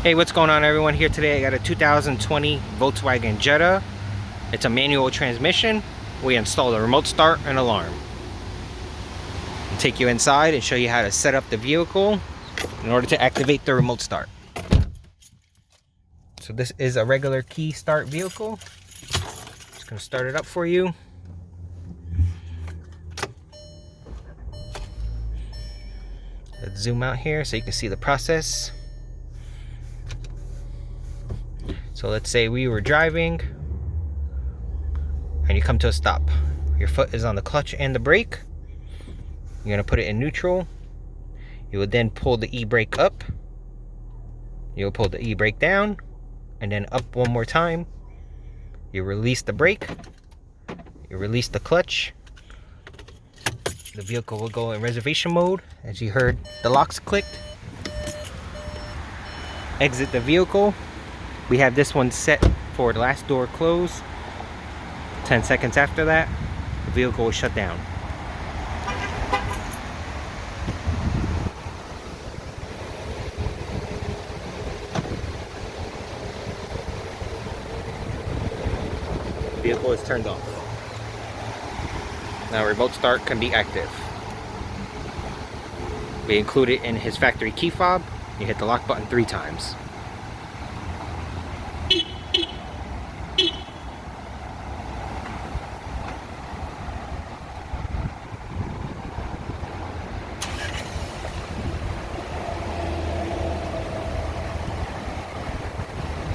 Hey, what's going on everyone? Here today I got a 2020 Volkswagen Jetta. It's a manual transmission. We installed a remote start and alarm. I'll take you inside and show you how to set up the vehicle in order to activate the remote start. So this is a regular key start vehicle. Just gonna start it up for you. Let's zoom out here so you can see the process. So let's say we were driving and you come to a stop. Your foot is on the clutch and the brake. You're gonna put it in neutral. You would then pull the e-brake up. You'll pull the e-brake down and then up one more time. You release the brake. You release the clutch. The vehicle will go in reservation mode. As you heard, the locks clicked. Exit the vehicle. We have this one set for the last door close. 10 seconds after that, the vehicle will shut down. The vehicle is turned off. Now remote start can be active. We include it in his factory key fob. You hit the lock button 3 times.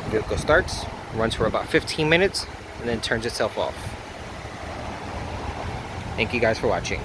The vehicle starts, runs for about 15 minutes, and then turns itself off. Thank you guys for watching.